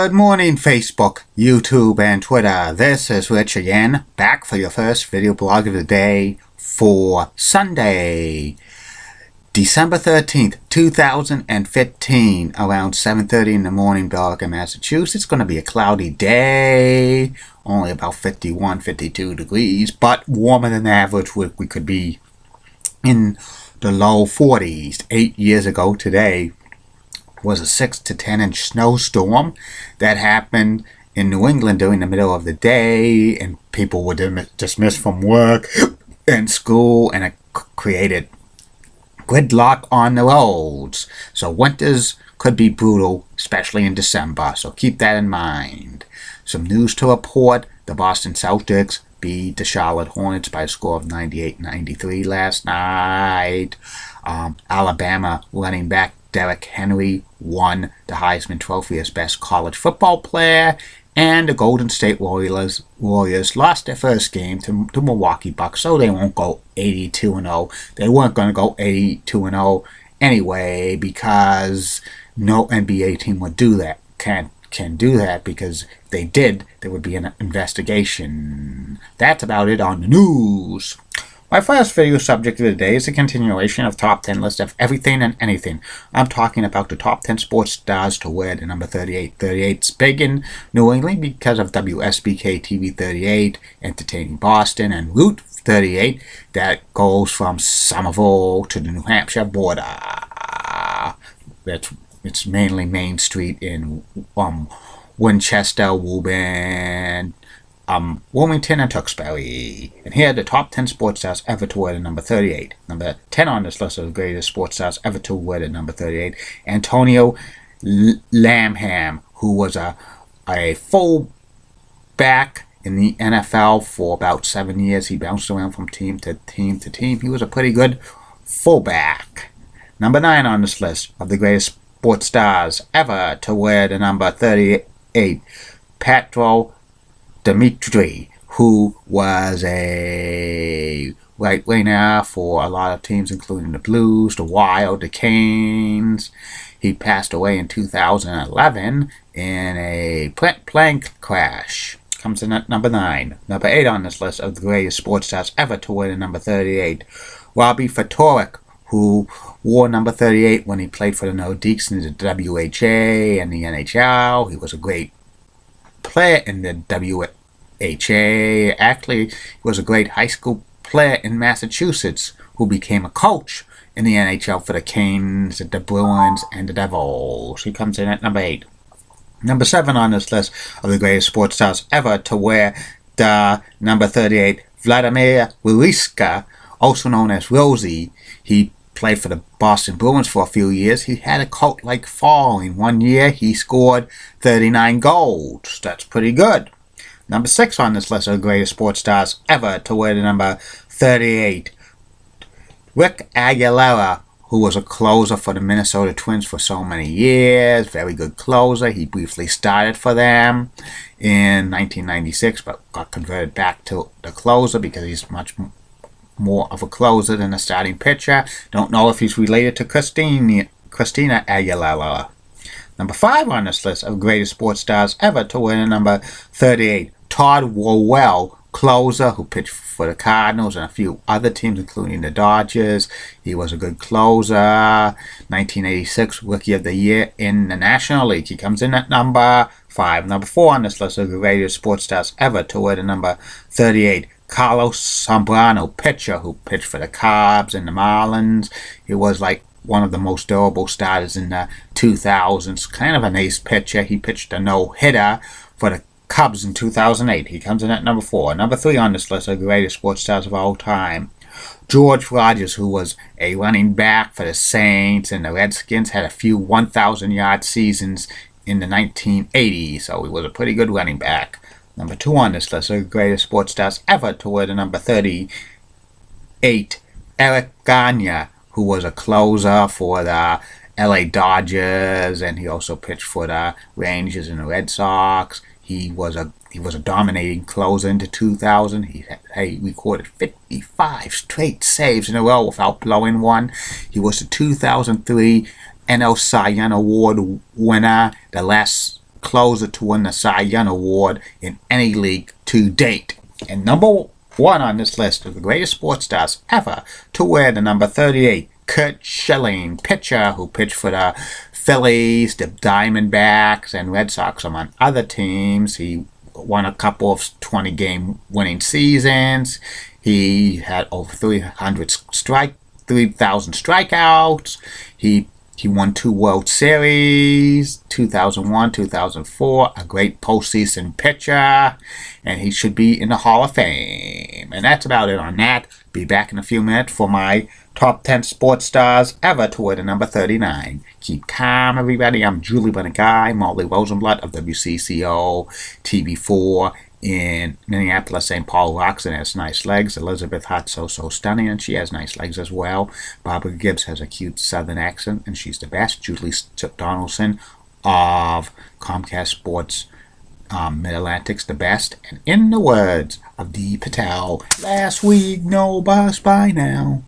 Good morning, Facebook, YouTube, and Twitter. This is Rich again, back for your first video blog of the day for Sunday, December 13th, 2015, around 7:30 in the morning, Belleville, Massachusetts. It's going to be a cloudy day, only about 51, 52 degrees, but warmer than average. We could be in the low 40s. 8 years ago today was a 6 to 10 inch snowstorm that happened in New England during the middle of the day, and people were dismissed from work and school, and it created gridlock on the roads. So winters could be brutal, especially in December, so keep that in mind. Some news to report: the Boston Celtics beat the Charlotte Hornets by a score of 98-93 last night. Alabama running back Derrick Henry won the Heisman Trophy as best college football player, and the Golden State Warriors lost their first game to Milwaukee Bucks, so they won't go 82-0. They weren't going to go 82-0 anyway, because no NBA team would do that. Can do that, because if they did, there would be an investigation. That's about it on the news. My first video subject of the day is a continuation of top 10 list of everything and anything. I'm talking about the top 10 sports stars to wear the number 38. 38's big in New England because of WSBK TV 38, Entertaining Boston, and Route 38 that goes from Somerville to the New Hampshire border. It's mainly Main Street in Winchester, Woburn, Wilmington, and Tewksbury. And here are the top 10 sports stars ever to wear the number 38. Number 10 on this list of the greatest sports stars ever to wear the number 38, Antonio Lamham, who was a full back in the NFL for about 7 years. He bounced around from team to team to team. He was a pretty good fullback. Number 9 on this list of the greatest sports stars ever to wear the number 38, Petro Dimitri, who was a right winger for a lot of teams, including the Blues, the Wild, the Canes. He passed away in 2011 in a plane crash. Comes in at number 9. Number 8 on this list of the greatest sports stars ever to wear the number 38, Robbie Ftorek, who wore number 38 when he played for the Nordiques in the WHA and the NHL. He was a great player in the WHA. Actually, he was a great high school player in Massachusetts who became a coach in the NHL for the Canes, the Bruins, and the Devils. He comes in at number 8. Number 7 on this list of the greatest sports stars ever to wear the number 38, Vladimir Wiliska, also known as Rosie. He played for the Boston Bruins for a few years. He had a cult-like following. One year, he scored 39 goals. That's pretty good. Number 6 on this list of the greatest sports stars ever to wear the number 38, Rick Aguilera, who was a closer for the Minnesota Twins for so many years. Very good closer. He briefly started for them in 1996, but got converted back to the closer because he's much more of a closer than a starting pitcher. Don't know if he's related to Christina Aguilera. Number 5 on this list of greatest sports stars ever to wear the number 38, Todd Wowell, closer who pitched for the Cardinals and a few other teams, including the Dodgers. He was a good closer. 1986 Rookie of the Year in the National League. He comes in at number 5. Number 4 on this list of the greatest sports stars ever to wear the number 38, Carlos Zambrano, pitcher who pitched for the Cubs and the Marlins. He was like one of the most durable starters in the 2000s. Kind of an ace pitcher. He pitched a no-hitter for the Cubs in 2008. He comes in at number 4. Number 3 on this list of the greatest sports stars of all time, George Rogers, who was a running back for the Saints and the Redskins, had a few 1,000-yard seasons in the 1980s, so he was a pretty good running back. Number 2 on this list of the greatest sports stars ever to wear the number 38, Eric Gagne, who was a closer for the LA Dodgers, and he also pitched for the Rangers and the Red Sox. He was a dominating closer into 2000. He recorded 55 straight saves in a row without blowing one. He was the 2003 NL Cy Young Award winner, the last closer to win the Cy Young Award in any league to date. And number one on this list of the greatest sports stars ever to wear the number 38, Curt Schilling, pitcher who pitched for the Phillies, the Diamondbacks, and Red Sox, among other teams. He won a couple of 20-game winning seasons. He had over 3,000 strikeouts. He won 2 World Series, 2001, 2004, a great postseason pitcher, and he should be in the Hall of Fame. And that's about it on that. Be back in a few minutes for my top 10 sports stars ever to wear the number 39. Keep calm, everybody. I'm Julie Benegai, Molly Rosenblatt of WCCO TV4 in Minneapolis. St. Paul rocks and has nice legs. Elizabeth Hutt's so stunning, and she has nice legs as well. Barbara Gibbs has a cute southern accent, and she's the best. Julie Donaldson of Comcast Sports Mid-Atlantic's the best. And in the words of Dee Patel, last week, no bus by now.